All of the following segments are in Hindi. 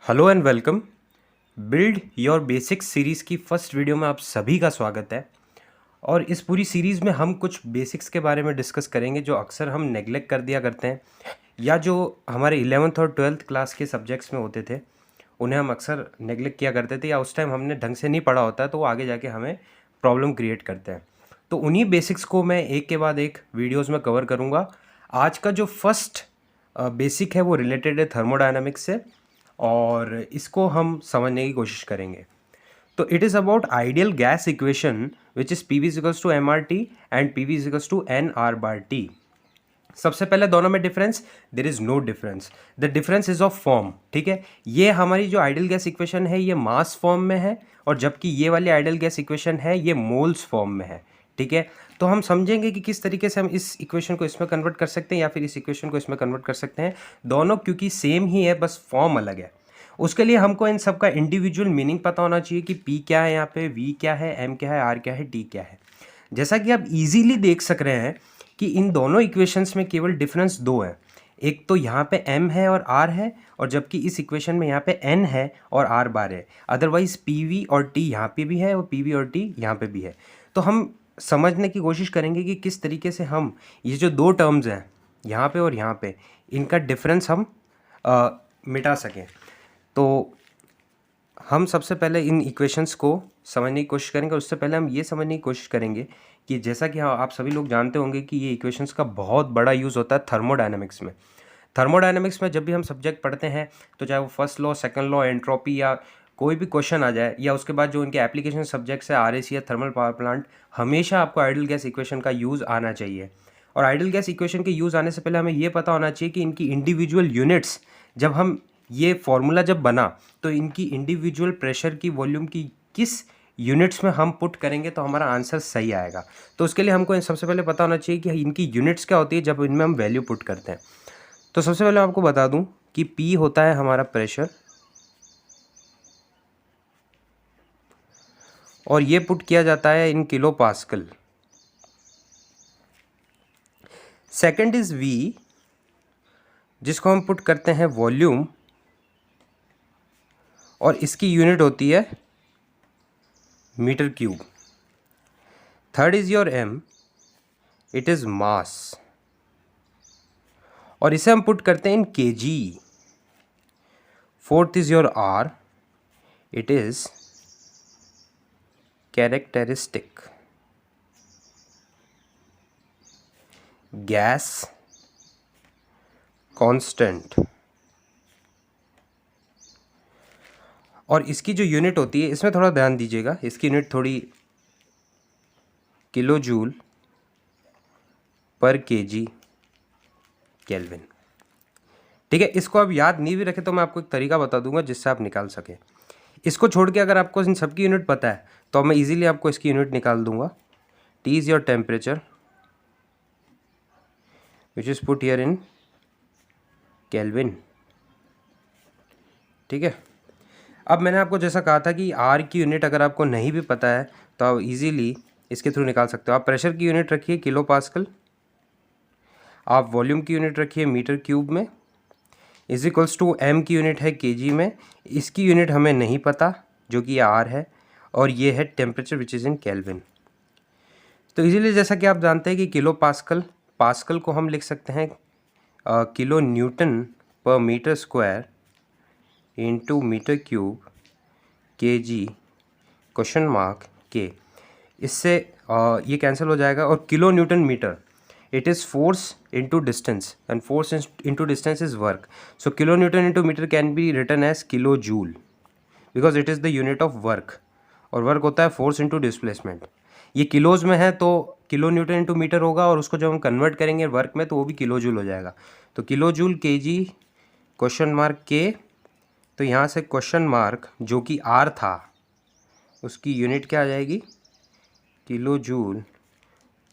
Hello and welcome. Build your basics series की फर्स्ट वीडियो में आप सभी का स्वागत है। और इस पूरी सीरीज़ में हम कुछ बेसिक्स के बारे में डिस्कस करेंगे जो अक्सर हम नेग्लेक्ट कर दिया करते हैं, या जो हमारे 11th और 12th क्लास के सब्जेक्ट्स में होते थे उन्हें हम अक्सर नेग्लेक्ट किया करते थे, या उस टाइम हमने ढंग से नहीं पढ़ा होता है तो वो आगे जाके हमें प्रॉब्लम क्रिएट करते हैं। तो उन्हीं बेसिक्स को मैं एक के बाद एक वीडियोज़ में कवर करूँगा। आज का जो फर्स्ट बेसिक है वो रिलेटेड है थर्मोडायनामिक्स से, और इसको हम समझने की कोशिश करेंगे। तो it is about ideal gas equation which is P V equals to M R T and P V equals to N R bar T. सबसे पहले दोनों में difference, there is no difference, the difference is of form. ठीक है, ये हमारी जो आइडियल गैस इक्वेशन है ये मास फॉर्म में है, और जबकि ये वाली आइडियल गैस इक्वेशन है ये मोल्स फॉर्म में है। ठीक है, तो हम समझेंगे कि किस तरीके से हम इस इक्वेशन को इसमें कन्वर्ट कर सकते हैं या फिर इस इक्वेशन को इसमें कन्वर्ट कर सकते हैं। दोनों क्योंकि सेम ही है, बस फॉर्म अलग है। उसके लिए हमको इन सब का इंडिविजुअल मीनिंग पता होना चाहिए कि P क्या है, यहाँ पे V क्या है, M क्या है, R क्या है, T क्या है। जैसा कि आप इजीली देख सक रहे हैं कि इन दोनों इक्वेशंस में केवल डिफरेंस दो है। एक तो यहाँ पे M है और R है, और जबकि इस इक्वेशन में यहाँ पे N है और R बार है। अदरवाइज PV और T यहाँ पे भी है और PV और T यहाँ पे भी है। तो हम समझने की कोशिश करेंगे कि किस तरीके से हम ये जो दो टर्म्स हैं यहाँ पे और यहाँ पे, इनका डिफरेंस हम मिटा सकें। तो हम सबसे पहले इन इक्वेशंस को समझने की कोशिश करेंगे। उससे पहले हम ये समझने की कोशिश करेंगे कि जैसा कि हाँ आप सभी लोग जानते होंगे कि ये इक्वेशंस का बहुत बड़ा यूज़ होता है थर्मोडायनामिक्स में। थर्मोडायनामिक्स में जब भी हम सब्जेक्ट पढ़ते हैं, तो चाहे वो first law, second law, entropy या कोई भी क्वेश्चन आ जाए, या उसके बाद जो उनके एप्लीकेशन सब्जेक्ट्स है RAC या थर्मल पावर प्लांट, हमेशा आपको आइडियल गैस इक्वेशन का यूज़ आना चाहिए। और आइडियल गैस इक्वेशन के यूज़ आने से पहले हमें ये पता होना चाहिए कि इनकी इंडिविजुअल यूनिट्स, जब हम ये फॉर्मूला जब बना तो इनकी इंडिविजुअल प्रेशर की, वॉल्यूम की किस यूनिट्स में हम पुट करेंगे तो हमारा आंसर सही आएगा। तो उसके लिए हमको सबसे पहले पता होना चाहिए कि इनकी यूनिट्स क्या होती है जब इनमें हम वैल्यू पुट करते हैं। तो सबसे पहले आपको बता दूं कि P होता है हमारा प्रेशर, और ये पुट किया जाता है in kilo pascal. Second is V, जिसको हम पुट करते हैं वॉल्यूम, और इसकी यूनिट होती है metre cube. Third is your M, it is mass, और इसे हम पुट करते हैं in kg। Fourth is your R, it is characteristic gas constant, और इसकी जो यूनिट होती है, इसमें थोड़ा ध्यान दीजिएगा, इसकी यूनिट थोड़ी किलो जूल पर केजी केल्विन। ठीक है, इसको आप याद नहीं भी रखें तो मैं आपको एक तरीका बता दूंगा जिससे आप निकाल सकें। इसको छोड़ के अगर आपको इन सब की यूनिट पता है तो मैं इजीली आपको इसकी यूनिट निकाल दूंगा। T is your temperature which is put here in kelvin. ठीक है, अब मैंने आपको जैसा कहा था कि R की यूनिट अगर आपको नहीं भी पता है तो आप इजीली इसके थ्रू निकाल सकते हो। आप प्रेशर की यूनिट रखिए किलो पास्कल, आप वॉल्यूम की यूनिट रखिए मीटर क्यूब में, इज इक्वल्स टू M की यूनिट है केजी में। इसकी यूनिट हमें नहीं पता जो कि R है, और ये है temperature which is in kelvin. तो इजीली जैसा कि आप जानते हैं कि किलो पास्कल, पास्कल को हम लिख सकते हैं kilo newton per metre square into metre cube kg question mark के। इससे ये कैंसिल हो जाएगा, और kilo newton metre, it is force into distance and force into distance is work, so kilonewton into meter can be written as kilojoule because it is the unit of work, और वर्क होता है फोर्स इंटू डिस्प्लेसमेंट। ये किलोज में है तो किलो न्यूटन इंटू मीटर होगा, और उसको जब हम कन्वर्ट करेंगे वर्क में तो वो भी किलो जूल हो जाएगा। तो kilo joule KG question mark के, तो यहाँ से क्वेश्चन मार्क जो कि R था उसकी यूनिट क्या आ जाएगी, किलो जूल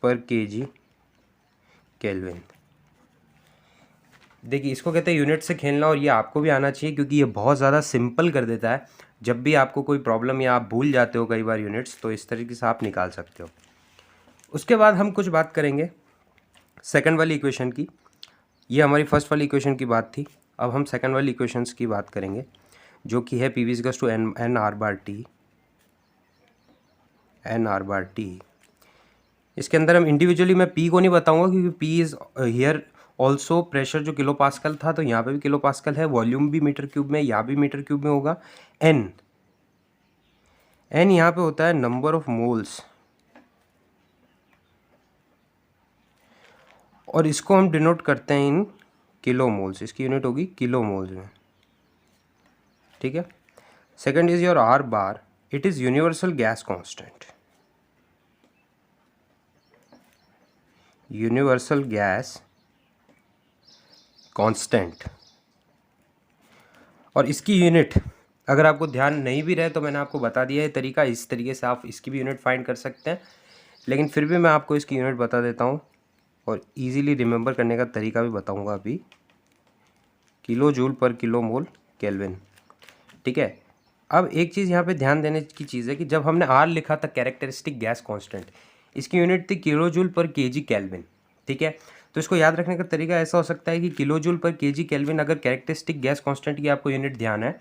पर केजी केल्विन। देखिए, इसको कहते हैं यूनिट से खेलना, और ये आपको भी आना चाहिए क्योंकि ये बहुत ज़्यादा सिंपल कर देता है। जब भी आपको कोई प्रॉब्लम या आप भूल जाते हो कई बार यूनिट्स, तो इस तरीके से आप निकाल सकते हो। उसके बाद हम कुछ बात करेंगे सेकंड वाली इक्वेशन की। ये हमारी फर्स्ट वाली इक्वेशन की बात थी, अब हम सेकंड वाली इक्वेशंस की बात करेंगे जो कि है PV equals to N R bar T. इसके अंदर हम इंडिविजुअली मैं P को नहीं बताऊंगा क्योंकि P is here also pressure जो किलो पास्कल था, तो यहाँ पे भी किलो पास्कल है, वॉल्यूम भी मीटर क्यूब में, यहाँ भी मीटर क्यूब में होगा। एन यहाँ पे होता है नंबर ऑफ मोल्स, और इसको हम डिनोट करते हैं इन किलो मोल्स, इसकी यूनिट होगी किलो मोल्स में, ठीक है। Second is your are bar, it is universal gas constant, universal gas constant. और इसकी यूनिट अगर आपको ध्यान नहीं भी रहे तो मैंने आपको बता दिया है तरीका, इस तरीके से आप इसकी भी यूनिट फाइंड कर सकते हैं, लेकिन फिर भी मैं आपको इसकी यूनिट बता देता हूँ और इजीली रिमेंबर करने का तरीका भी बताऊँगा अभी। किलो जूल पर किलो मोल केल्विन, ठीक है। अब एक चीज़ यहाँ पे ध्यान देने की चीज़ है कि जब हमने आर लिखा था कैरेक्टरिस्टिक गैस कांस्टेंट, इसकी यूनिट थी किलो जूल पर केजी केल्विन, ठीक है। तो इसको याद रखने का तरीका ऐसा हो सकता है कि किलो जूल पर केजी केल्विन अगर कैरेक्टरिस्टिक गैस कांस्टेंट की आपको यूनिट ध्यान है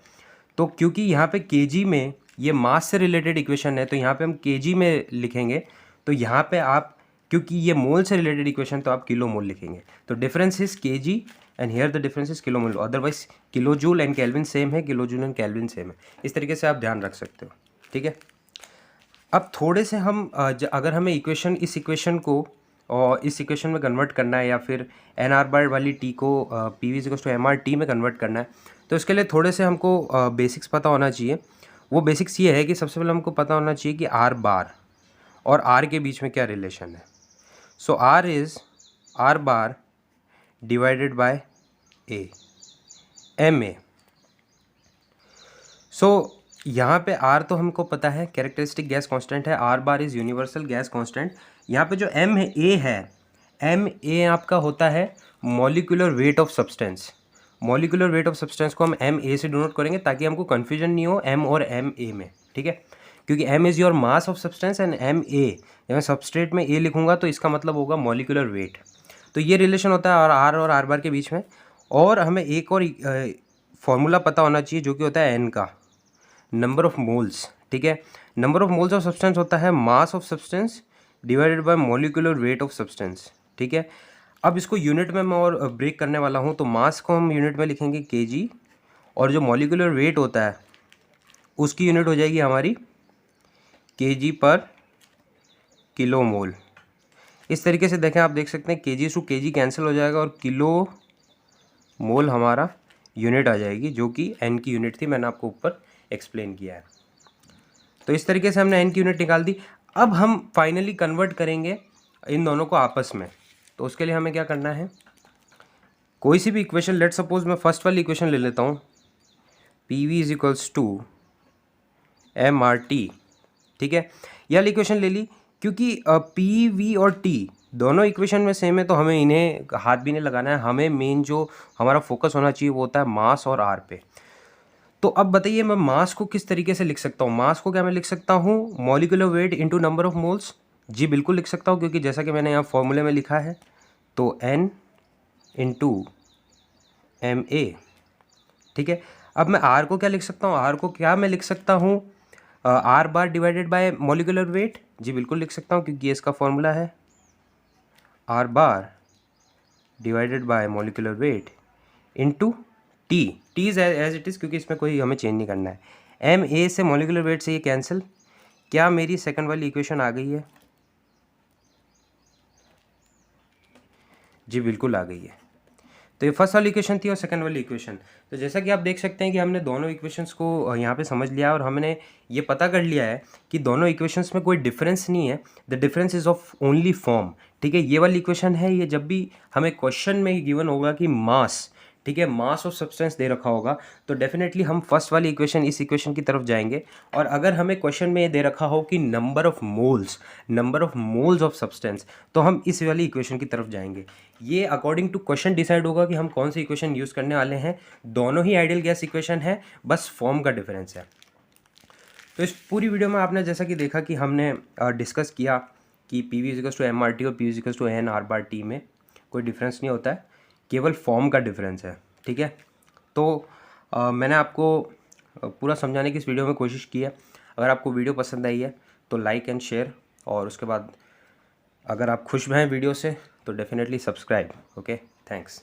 तो क्योंकि यहाँ पे केजी में ये मास से रिलेटेड इक्वेशन है तो यहाँ पे हम केजी में लिखेंगे, तो यहाँ पे आप क्योंकि ये मोल से रिलेटेड इक्वेशन तो आप किलो मोल लिखेंगे, तो difference is KG and here the difference is kilo mole, otherwise kilo joule and kelvin same है, kilo joule and kelvin same है। इस तरीके से आप ध्यान रख सकते हो, ठीक है। अब थोड़े से हम अगर हमें इक्वेशन इस इक्वेशन को और इस इक्वेशन में कन्वर्ट करना है या फिर एन आर बार वाली टी को P V equals to M R T में कन्वर्ट करना है, तो इसके लिए थोड़े से हमको बेसिक्स पता होना चाहिए। वो बेसिक्स ये है कि सबसे पहले हमको पता होना चाहिए कि आर बार और आर के बीच में क्या रिलेशन है। So R is R bar divided by A, M A. So यहाँ पे आर तो हमको पता है कैरेक्टरिस्टिक गैस कांस्टेंट है, R bar is universal gas constant. यहाँ पे जो एम है ए है, एम ए आपका होता है molecular weight of substance. Molecular weight of substance को हम एम ए से डिनोट करेंगे ताकि हमको कन्फ्यूजन नहीं हो एम और एम ए में, ठीक है। क्योंकि M is your mass of substance and M A, जब मैं सबस्ट्रेट में ए लिखूंगा तो इसका मतलब होगा मॉलिक्यूलर वेट। तो ये रिलेशन होता है और आर बार के बीच में। और हमें एक और फॉर्मूला पता होना चाहिए जो कि होता है एन का, नंबर ऑफ मोल्स, ठीक है। Number of moles of substance होता है मास of substance divided by molecular weight of substance, ठीक है। अब इसको यूनिट में मैं और ब्रेक करने वाला हूँ, तो मास को हम यूनिट में लिखेंगे केजी, और जो मॉलिक्यूलर वेट होता है उसकी यूनिट हो जाएगी हमारी केजी पर किलो मोल। इस तरीके से देखें, आप देख सकते हैं केजी टू केजी कैंसिल हो जाएगा और किलो मोल हमारा यूनिट आ जाएगी जो कि एन की यूनिट थी, मैंने आपको ऊपर एक्सप्लेन किया है। तो इस तरीके से हमने एन की यूनिट निकाल दी। अब हम फाइनली कन्वर्ट करेंगे इन दोनों को आपस में, तो उसके लिए हमें क्या करना है, कोई सी भी इक्वेशन, लेट सपोज मैं फर्स्ट वाली इक्वेशन ले लेता हूँ, P V is equals to M R T, ठीक है। यह वाली इक्वेशन ले ली क्योंकि पी वी और टी दोनों इक्वेशन में सेम है, तो हमें इन्हें हाथ भी नहीं लगाना है। हमें मेन जो हमारा फोकस होना चाहिए वो होता है मास और आर पे। तो अब बताइए मैं मास को किस तरीके से लिख सकता हूँ। मास को क्या मैं लिख सकता हूँ molecular weight into number of moles, जी बिल्कुल लिख सकता हूँ, क्योंकि जैसा कि मैंने यहाँ फॉर्मूले में लिखा है, तो एन इंटू एम ए, ठीक है। अब मैं आर को क्या लिख सकता हूँ, आर को क्या मैं लिख सकता हूँ R bar divided by molecular weight, जी बिल्कुल लिख सकता हूँ, क्योंकि ये इसका फॉर्मूला है R bar divided by molecular weight into T, T is as it is, क्योंकि इसमें कोई हमें चेंज नहीं करना है। एम ए से मॉलिक्यूलर वेट से ये कैंसिल, क्या मेरी सेकंड वाली इक्वेशन आ गई है, जी बिल्कुल आ गई है। तो ये फर्स्ट वाली इक्वेशन थी और सेकंड वाली इक्वेशन। तो जैसा कि आप देख सकते हैं कि हमने दोनों इक्वेशंस को यहाँ पे समझ लिया और हमने ये पता कर लिया है कि दोनों इक्वेशंस में कोई डिफरेंस नहीं है, the difference is of only form, ठीक है। ये वाली इक्वेशन है, ये जब भी हमें क्वेश्चन में गिवन होगा कि मास, ठीक है, मास ऑफ सब्सटेंस दे रखा होगा, तो डेफिनेटली हम फर्स्ट वाली इक्वेशन, इस इक्वेशन की तरफ जाएंगे। और अगर हमें क्वेश्चन में ये दे रखा हो कि number of moles of substance, तो हम इस वाली इक्वेशन की तरफ जाएंगे। ये अकॉर्डिंग टू क्वेश्चन डिसाइड होगा कि हम कौन सी इक्वेशन यूज़ करने वाले हैं। दोनों ही आइडियल गैस इक्वेशन है, बस फॉर्म का डिफरेंस है। तो इस पूरी वीडियो में आपने जैसा कि देखा कि हमने डिस्कस किया कि P V equals to M R T और P equals to N R bar T में कोई डिफरेंस नहीं होता है, केवल फॉर्म का डिफरेंस है, ठीक है। तो मैंने आपको पूरा समझाने की इस वीडियो में कोशिश की है। अगर आपको वीडियो पसंद आई है तो लाइक एंड शेयर, और उसके बाद अगर आप खुश हैं वीडियो से तो डेफिनेटली सब्सक्राइब। Okay, thanks.